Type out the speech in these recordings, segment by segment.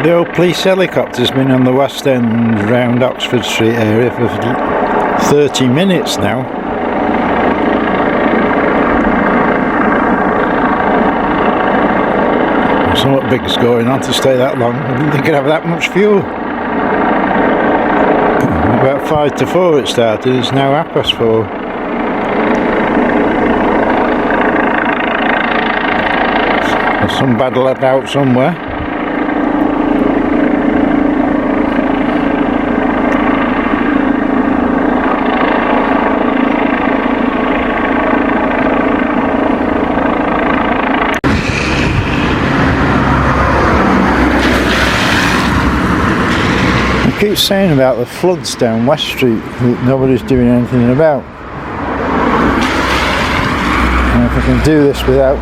Well, the old police helicopter's been on the West End round Oxford Street area for 30 minutes now. Something big's going on to stay that long. I didn't think it'd have that much fuel. About 5 to 4 it started, it's now 4:30. There's some bad lad out somewhere. I keep saying about the floods down West Street that nobody's doing anything about. And if I can do this without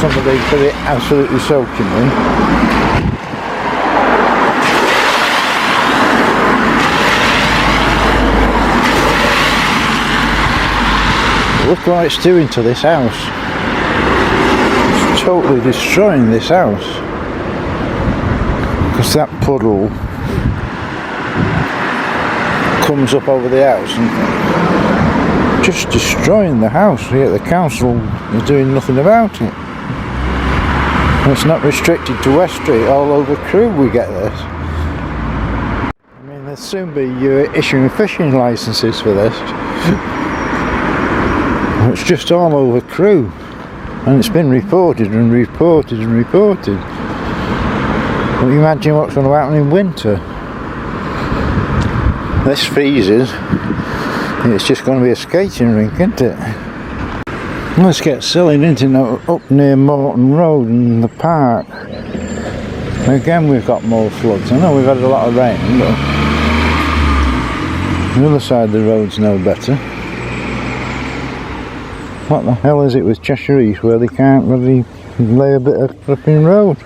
somebody absolutely soaking me. Look what it's doing to this house. It's totally destroying this house. Because that puddle comes up over the house and just destroying the house, yet the council is doing nothing about it. And it's not restricted to West Street, all over Crewe we get this. I mean, there'll soon be issuing fishing licences for this. It's just all over Crewe, and it's been reported and reported and reported. But you imagine what's going to happen in winter. This freezes, it's just going to be a skating rink, isn't it? Let's get silly, isn't it? Up near Morton Road and the park. Again, we've got more floods. I know we've had a lot of rain, but the other side of the road's no better. What the hell is it with Cheshire East where they can't really lay a bit of flipping road?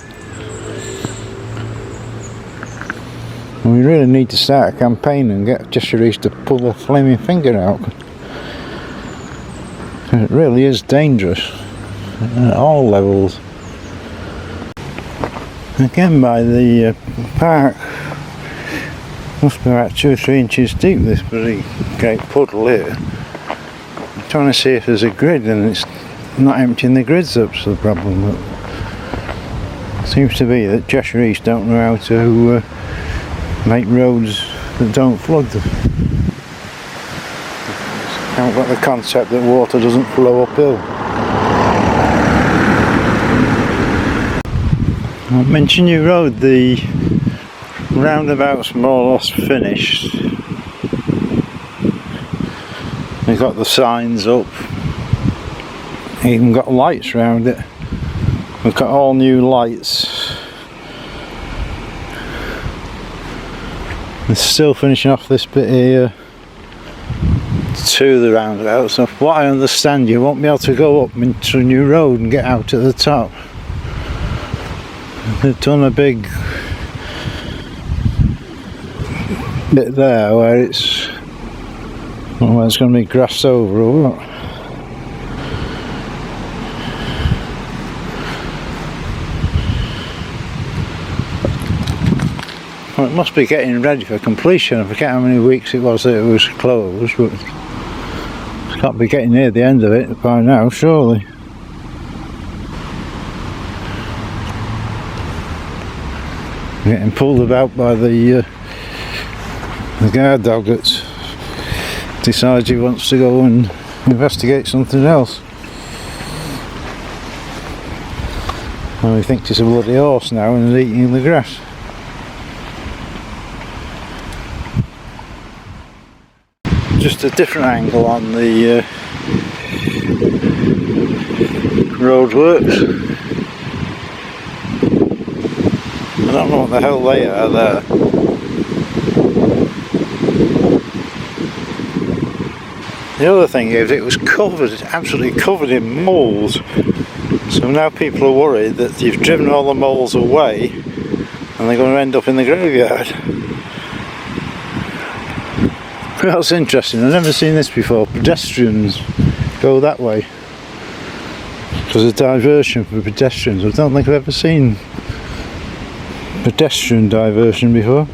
And we really need to start a campaign and get Cheshire East to pull their flaming finger out. It really is dangerous at all levels. Again, by the park, must be about 2 or 3 inches deep, this pretty great puddle here. I'm trying to see if there's a grid, and it's not emptying the grids up's the problem. But it seems to be that Cheshire East don't know how to make roads that don't flood. Haven't got the concept that water doesn't flow uphill. On Minchin New Road, the roundabout's more or less finished. We've got the signs up, even got lights around it. We've got all new lights. They're still finishing off this bit here to the roundabout, so from what I understand you won't be able to go up into a new road and get out at the top. They've done a big bit there where it's going to be grassed over or what. Well, it must be getting ready for completion. I forget how many weeks it was that it was closed, but it's got to be getting near the end of it by now, surely. Getting pulled about by the guard dog that decides he wants to go and investigate something else. And he thinks it's a bloody horse now and is eating the grass. Just a different angle on the roadworks. I don't know what the hell they are there. The other thing is it was covered, absolutely covered in moles. So now people are worried that you've driven all the moles away and they're going to end up in the graveyard. That's interesting, I've never seen this before. Pedestrians go that way. Because of diversion for pedestrians. I don't think I've ever seen pedestrian diversion before.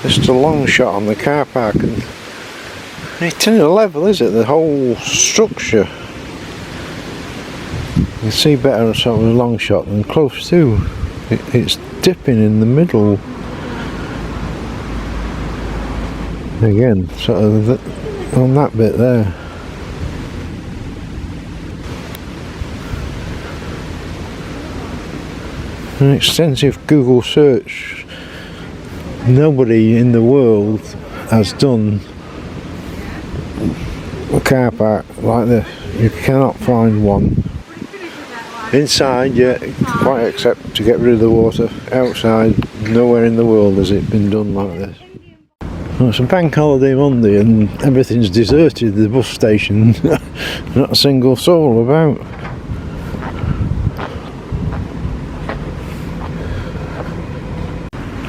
Just a long shot on the car park, and it's in a level, is it? The whole structure. You can see better sort of a long shot than close to. It's dipping in the middle. Again, sort of on that bit there. An extensive Google search. Nobody in the world has done a car park like this. You cannot find one. Inside, yeah, quite except to get rid of the water. Outside, nowhere in the world has it been done like this. Well, it's a bank holiday Monday and everything's deserted. The bus station, not a single soul about.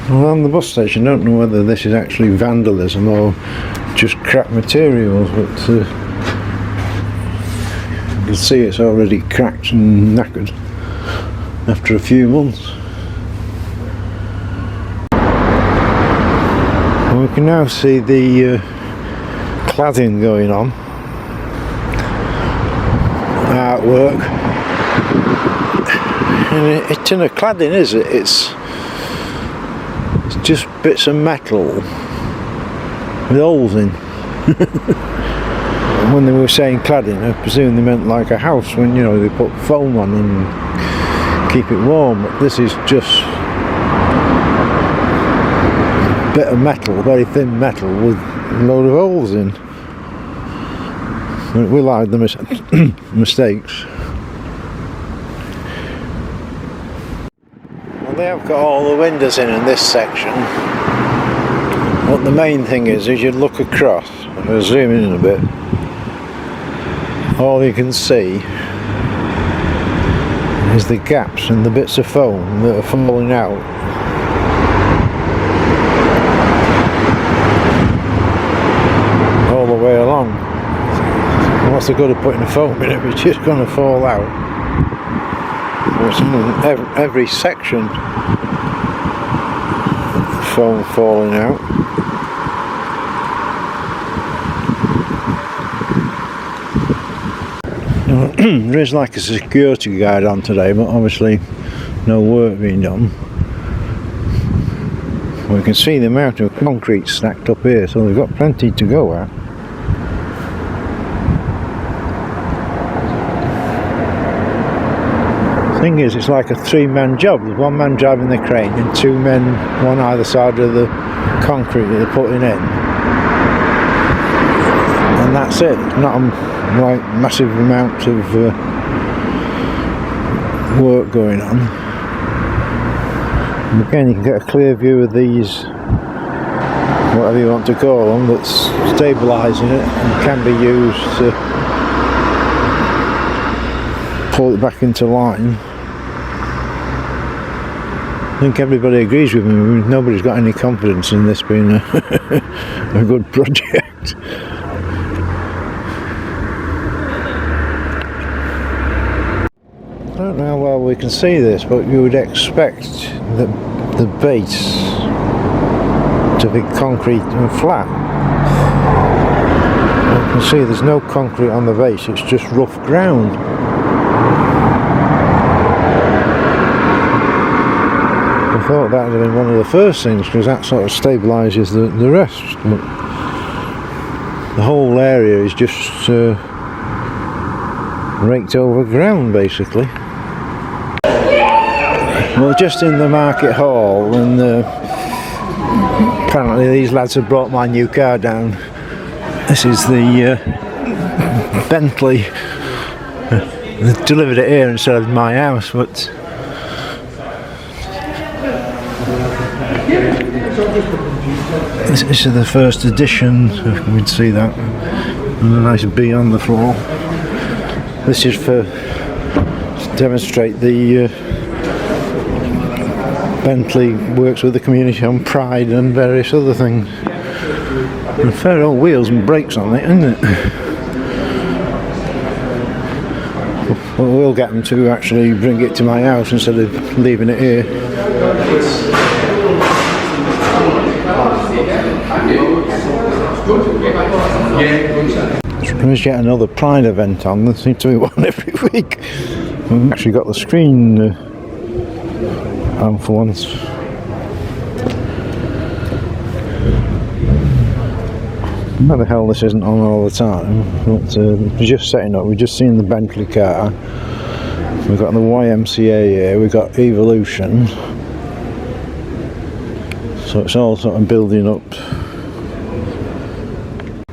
Well, on the bus station, I don't know whether this is actually vandalism or just crap materials, but you can see it's already cracked and knackered after a few months. And we can now see the cladding going on, artwork, and it's in a cladding, is it? It's just bits of metal with holes in. When they were saying cladding, I presume they meant like a house, when, you know, they put foam on and keep it warm. But this is just a bit of metal, very thin metal with a load of holes in. We'll hide the mistakes. They have got all the windows in this section. What the main thing is you look across, I'll zoom in a bit, all you can see is the gaps and the bits of foam that are falling out. All the way along. What's the good of putting a foam in if it's just going to fall out? It's in every section, foam falling out. There is like a security guard on today, but obviously no work being done. We can see the amount of concrete stacked up here, so they've got plenty to go at. Thing is, it's like a three-man job. There's one man driving the crane and two men on either side of the concrete that they're putting in, and that's it. Not like massive amount of work going on. And again, you can get a clear view of these, whatever you want to call them, that's stabilising it and can be used to pull it back into line. I think everybody agrees with me. Nobody's got any confidence in this being a good project. I don't know how well we can see this, but you would expect the base to be concrete and flat. You can see there's no concrete on the base, it's just rough ground. I thought that would have been one of the first things, because that sort of stabilises the rest. But the whole area is just raked over ground, basically. Well, just in the market hall, and apparently these lads have brought my new car down. This is the Bentley. They delivered it here instead of my house, but this is the first edition, so you can see that. And a nice B on the floor. This is to demonstrate the Bentley works with the community on pride and various other things. And fair old wheels and brakes on it, isn't it? Well, we'll get them to actually bring it to my house instead of leaving it here. There's yet another Pride event on. There seems to be one every week. We've actually got the screen on for once. How the hell this isn't on all the time, but we're just setting up. We've just seen the Bentley car, we've got the YMCA here, we've got Evolution, so it's all sort of building up.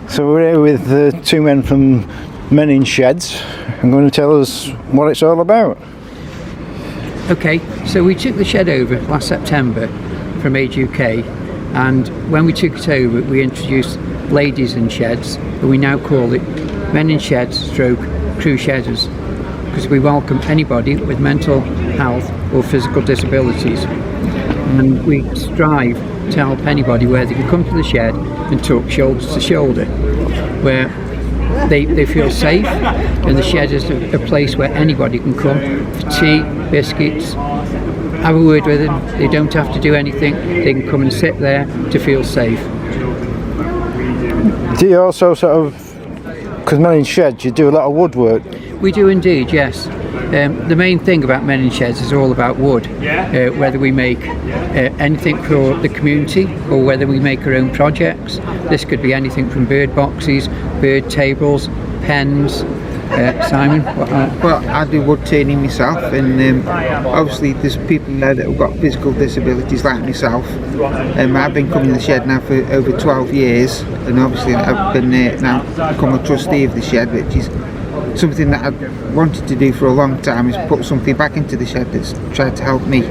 So we're here with two men from Men in Sheds. I'm going to tell us what it's all about. Okay, so we took the shed over last September from Age UK, and when we took it over we introduced Ladies in Sheds, but we now call it Men in Sheds stroke Crewe Shedders, because we welcome anybody with mental health or physical disabilities, and we strive to help anybody where they can come to the shed and talk shoulder to shoulder, where they feel safe, and the shed is a place where anybody can come for tea, biscuits, have a word with them. They don't have to do anything, they can come and sit there to feel safe. Do you also sort of, because Men in Sheds, you do a lot of woodwork? We do indeed, yes. The main thing about Men in Sheds is all about wood, whether we make anything for the community or whether we make our own projects. This could be anything from bird boxes, bird tables, pens. Simon? Well, I do wood turning myself, and obviously there's people there that have got physical disabilities like myself. I've been coming to the shed now for over 12 years, and obviously I've been now become a trustee of the shed, which is something that I've wanted to do for a long time, is put something back into the shed that's tried to help me.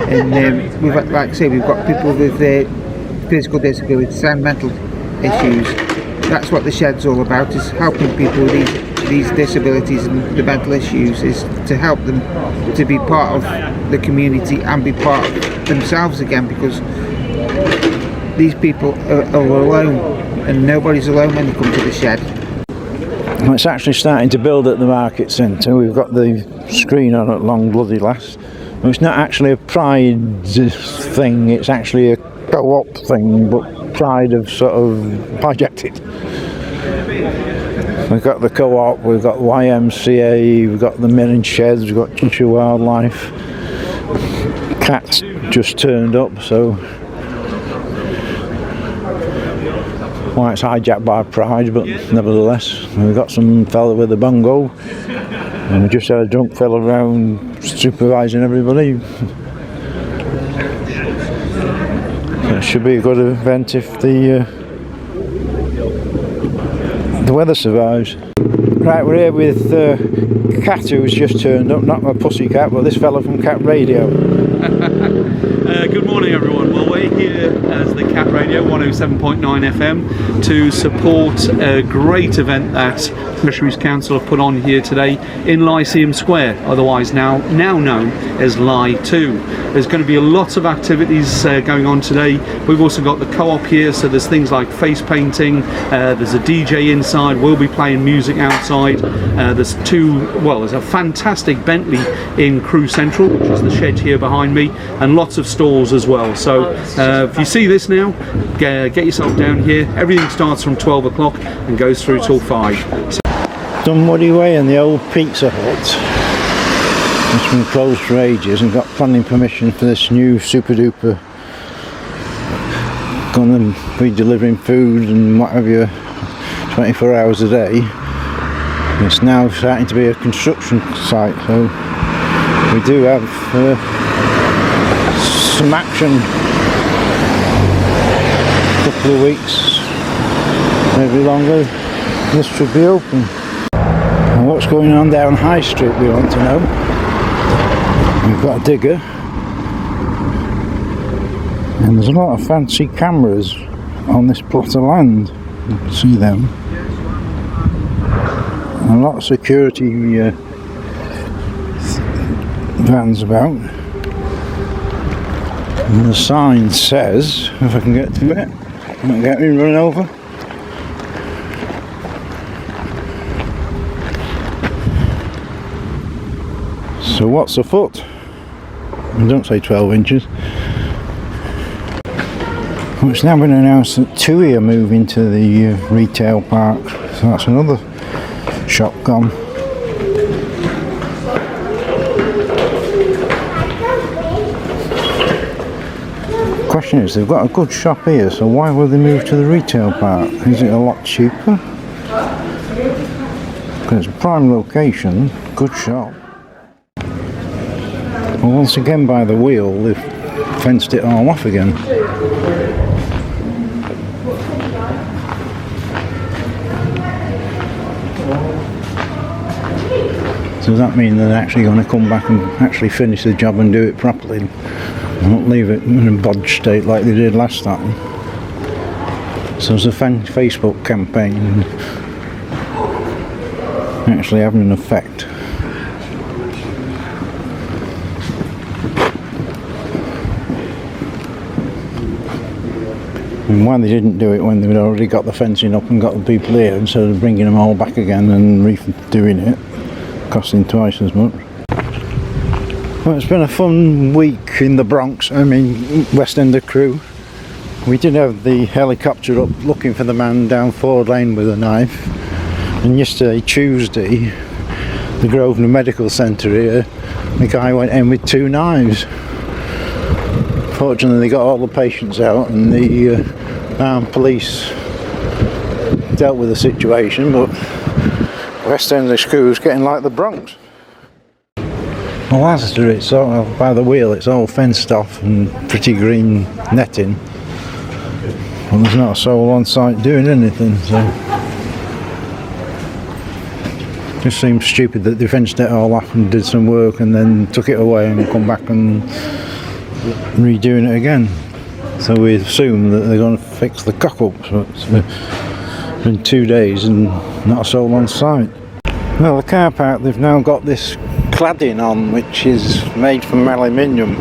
And we've, like I say, we've got people with physical disabilities and mental issues. That's what the shed's all about, is helping people with these disabilities and the mental issues, is to help them to be part of the community and be part of themselves again, because these people are alone, and nobody's alone when they come to the shed. Well, it's actually starting to build at the market centre. We've got the screen on at long bloody last. Well, it's not actually a Pride thing, it's actually a co-op thing, but Pride have sort of projected. We've got the co-op, we've got YMCA, we've got the Men in Sheds, we've got Cheshire Wildlife. Cats just turned up, so well, it's hijacked by Pride, but nevertheless, we've got some fella with a bongo, and we just had a drunk fella around supervising everybody. So it should be a good event if the weather survives. Right, we're here with Cat, who's just turned up, not my pussycat, but this fella from Cat Radio. Good morning everyone. Well, we're here as the Cat Radio 107.9 FM to support a great event that Fisheries Council have put on here today in Lyceum Square, otherwise now known as Ly 2. There's going to be a lot of activities going on today. We've also got the co-op here, so there's things like face painting, there's a DJ inside, we'll be playing music outside, there's a fantastic Bentley in Crewe Central, which is the shed here behind me, and lots of stalls as well. So if you see this now, get yourself down here. Everything starts from 12 o'clock and goes through till 5. Dunwoody Way and the old Pizza Hut. It's been closed for ages and got planning permission for this new super duper. Going to be delivering food and what have you 24 hours a day. It's now starting to be a construction site, so we do have some action. A couple of weeks, maybe longer, this should be open. And what's going on down High Street, we want to know. We've got a digger, and there's a lot of fancy cameras on this plot of land. You can see them. And a lot of security vans about. And the sign says, if I can get to it, don't get me run over. So what's a foot? Don't say 12 inches. Well, it's now been announced that TUI are moving to the retail park, so that's another shop gone. Question is, they've got a good shop here, so why would they move to the retail park? Is it a lot cheaper? Because it's a prime location, good shop. Well, once again by the wheel, they've fenced it all off again. So does that mean they're actually going to come back and actually finish the job and do it properly? Not leave it in a bodge state like they did last time. So there's a Facebook campaign actually having an effect. And why they didn't do it when they'd already got the fencing up and got the people here, instead of bringing them all back again and redoing it, costing twice as much. Well, it's been a fun week in the Bronx, West End of Crewe. We did have the helicopter up looking for the man down Ford Lane with a knife, and yesterday, Tuesday, the Grosvenor Medical Centre here, the guy went in with 2 knives. Fortunately they got all the patients out and the armed police dealt with the situation, but West End of Crewe is getting like the Bronx. Well, Asda, it's sort of by the wheel, it's all fenced off and pretty green netting, and there's not a soul on site doing anything, so it just seems stupid that they fenced it all off and did some work and then took it away and come back and redoing it again. So we assume that they're going to fix the cock-ups, but it's been 2 days and not a soul on site. Well, the car park, they've now got this cladding on, which is made from aluminium,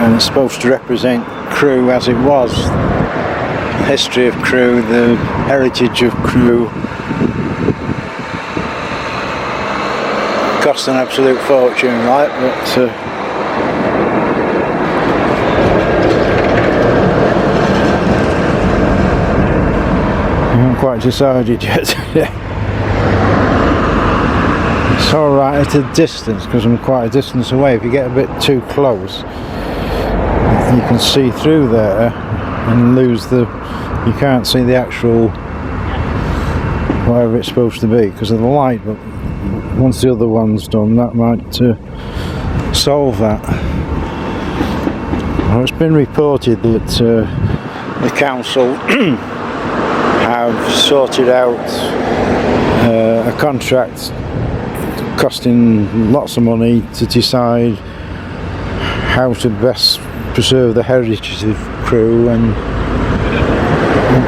and it's supposed to represent Crewe as it was, the history of Crewe, the heritage of Crewe. Cost an absolute fortune, right? But I haven't quite decided yet. It's alright at a distance because I'm quite a distance away. If you get a bit too close, you can see through there and you can't see the actual whatever it's supposed to be because of the light, but once the other one's done, that might solve that. Well, it's been reported that the council have sorted out a contract costing lots of money to decide how to best preserve the heritage of Crewe and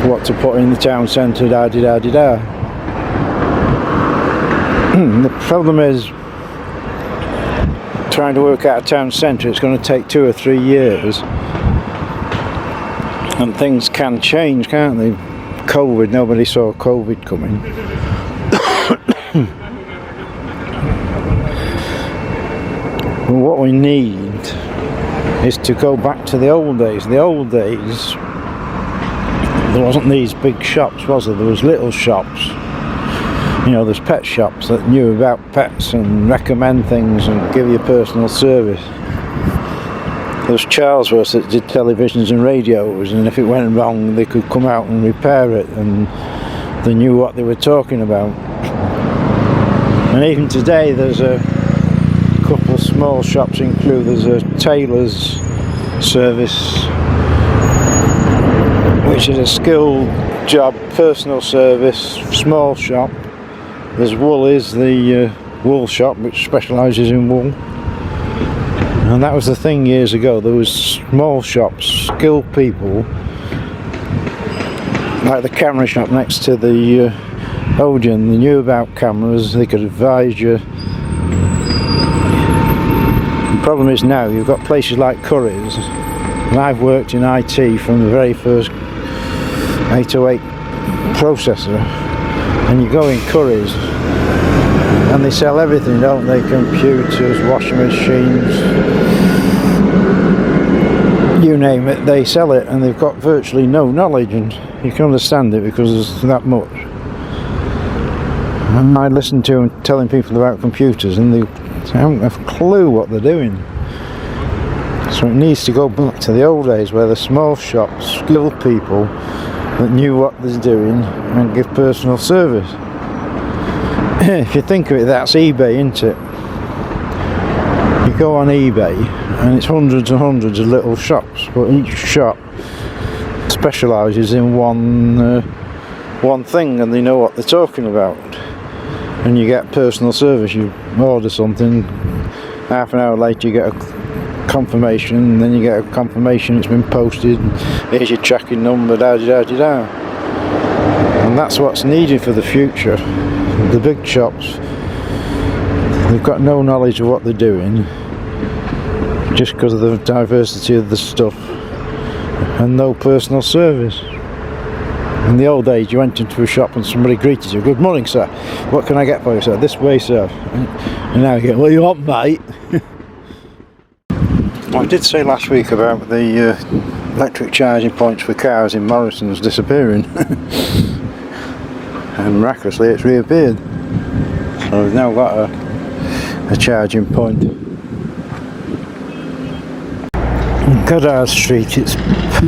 what to put in the town centre, da-di-da-di-da. The problem is trying to work out a town centre. It's going to take 2 or 3 years, and things can change, can't they? COVID, nobody saw COVID coming. But what we need is to go back to the old days. The old days, there wasn't these big shops, was there? There was little shops. You know, there's pet shops that knew about pets and recommend things and give you personal service. There's Charlesworth that did televisions and radios, and if it went wrong they could come out and repair it, and they knew what they were talking about. And even today there's a couple of small shops in Crewe. There's a tailor's service, which is a skilled job, personal service, small shop. There's Woolies, the wool shop, which specialises in wool. And that was the thing years ago. There was small shops, skilled people, like the camera shop next to the Odeon. They knew about cameras, they could advise you. The problem is now you've got places like Curry's, and I've worked in IT from the very first 808 processor, and you go in Curry's And they sell everything, don't they? Computers, washing machines, you name it, they sell it, and they've got virtually no knowledge, and you can understand it because there's that much. And I listen to them telling people about computers and they haven't a clue what they're doing. So it needs to go back to the old days where the small shops, skilled people that knew what they're doing and give personal service. If you think of it, that's eBay, isn't it? You go on eBay and it's hundreds and hundreds of little shops, but each shop specialises in one thing and they know what they're talking about. And you get personal service. You order something, half an hour later you get a confirmation, and then you get a confirmation it's been posted, and here's your tracking number, da-da-da-da-da. And that's what's needed for the future. The big shops, they've got no knowledge of what they're doing just because of the diversity of the stuff, and no personal service. In the old days, you went into a shop and somebody greeted you, "Good morning, sir. What can I get for you, sir?" "This way, sir." And now you get, "What do you want, mate?" I did say last week about the electric charging points for cars in Morrison's disappearing. And miraculously it's reappeared. So we've now got a charging point. In Goddard Street it's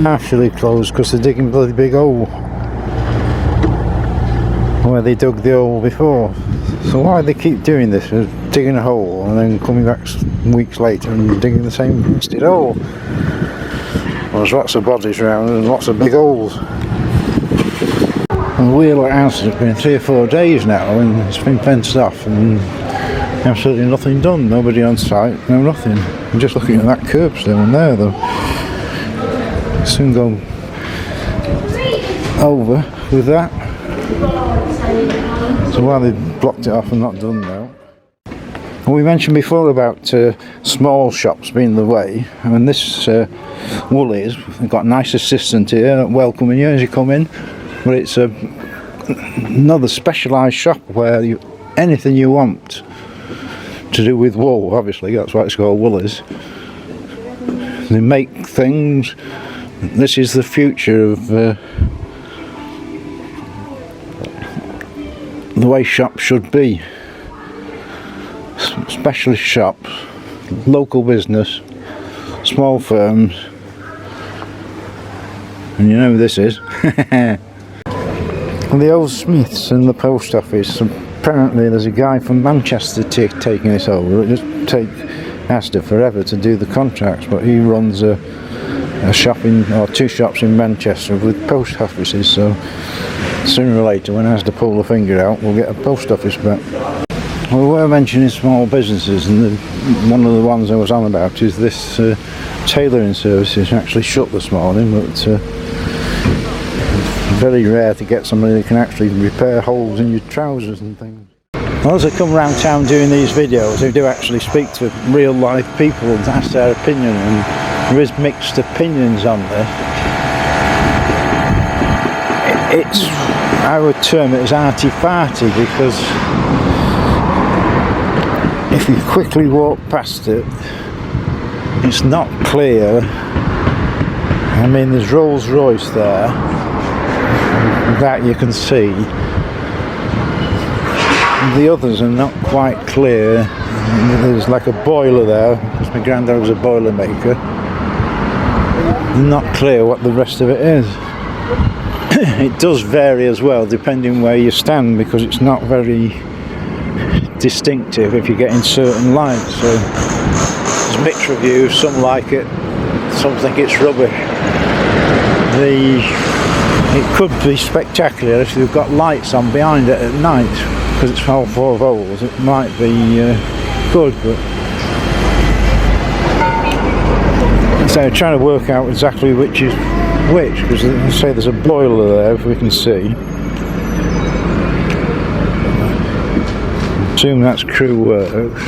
partially closed because they're digging a bloody big hole where they dug the hole before. So why they keep doing this, digging a hole and then coming back weeks later and digging the same blasted hole? Well, there's lots of bodies around and lots of big holes. And the Wheeler house has been 3 or 4 days now and it's been fenced off and absolutely nothing done. Nobody on site, no nothing. I'm just looking at that curb still on there though. Soon go over with that. So why they blocked it off and not done now. Well, we mentioned before about small shops being the way. I mean, this Woolies, they've got a nice assistant here welcoming you as you come in, but it's another specialised shop where anything you want to do with wool, obviously that's why it's called Woolies. They make things. This is the future of the way shops should be. Specialist shops, local business, small firms, and you know who this is. And the old Smiths in the post office, apparently there's a guy from Manchester taking this over. It just take Asda forever to do the contracts, but he runs a shop or 2 shops in Manchester with post offices, so sooner or later when Asda pull the finger out we'll get a post office back. We were mentioning small businesses, and one of the ones I was on about is this tailoring service is actually shut this morning, but it's very rare to get somebody that can actually repair holes in your trousers and things. Well, as I come around town doing these videos, I do actually speak to real life people and ask their opinion, and there is mixed opinions on this. I would term it as arty-farty, because if you quickly walk past it, it's not clear. I mean, there's Rolls Royce there, that you can see. The others are not quite clear. There's like a boiler there, because my granddad was a boiler maker. Not clear what the rest of it is. It does vary as well, depending where you stand, because it's not very distinctive if you get in certain lights. So there's mixed reviews, some like it, some think it's rubbish. It could be spectacular if you've got lights on behind it at night, because it's all 4 holes. It might be good, but so I'm trying to work out exactly which is which, because I say there's a boiler there, if we can see. I assume that's Crewe works.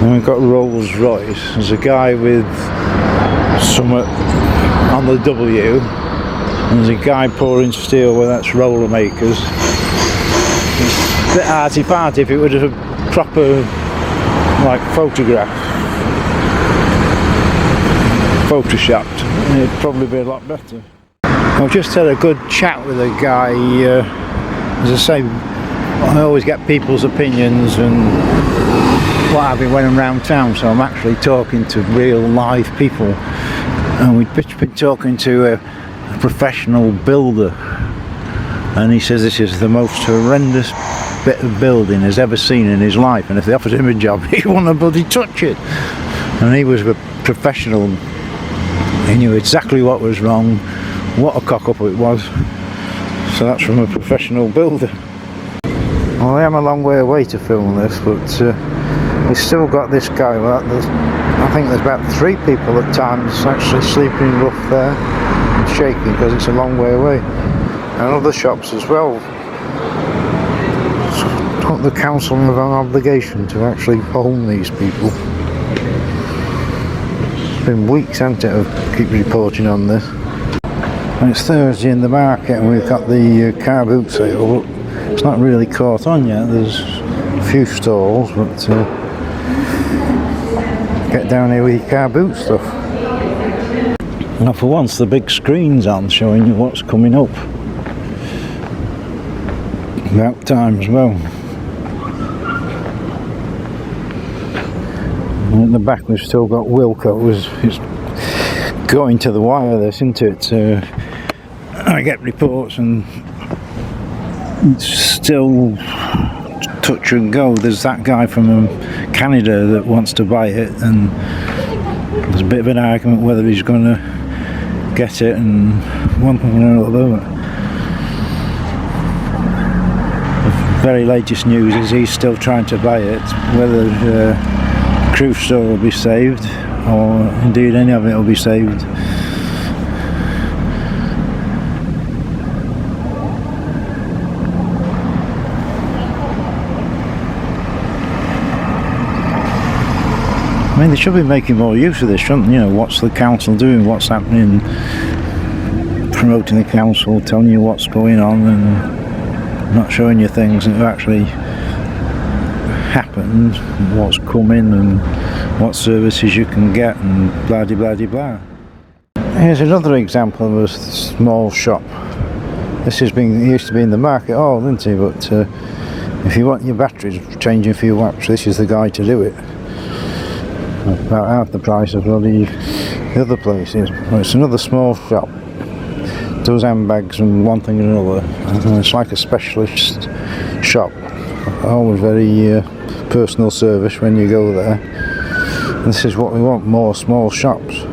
Then we've got Rolls Royce. There's a guy with some on the W. And there's a guy pouring steel, where that's roller makers. a bit arty-farty. If it was a proper, like, photograph, photoshopped, it'd probably be a lot better. I've just had a good chat with a guy. As I say, I always get people's opinions and what have you when I'm around town, so I'm actually talking to real live people. And we've been talking to a professional builder, and he says this is the most horrendous bit of building he's ever seen in his life, and if they offered him a job he wouldn't bloody touch it. And he was a professional, he knew exactly what was wrong, what a cock up it was. So that's from a professional builder. Well, I am a long way away to film this, but we've still got this guy. Well, I think there's about 3 people at times actually sleeping rough there and shaking because it's a long way away. And other shops as well. The council have an obligation to actually home these people. It's been weeks, hasn't it, of keep reporting on this. And it's Thursday in the market and we've got the car boot sale, but it's not really caught on yet. There's a few stalls, but get down here with your car boot stuff. Now for once the big screen's on showing you what's coming up. About time as well. And at the back we've still got Wilco. It's going to the wire this, isn't it? I get reports and it's still touch and go. There's that guy from Canada that wants to buy it, and there's a bit of an argument whether he's going to get it, and one thing or another. The very latest news is he's still trying to buy it, whether Crewe store will be saved or indeed any of it will be saved. I mean, they should be making more use of this, shouldn't they? You know, what's the council doing, what's happening, promoting the council, telling you what's going on and not showing you things that have actually happened, what's coming and what services you can get and blah de blah de blah. Here's another example of a small shop. This it used to be in the market hall, didn't it? But if you want your batteries changing for your watch, this is the guy to do it. About half the price of bloody the other places. Well, it's another small shop. Does handbags and one thing and another. And it's like a specialist shop. Always very personal service when you go there. And this is what we want, more small shops.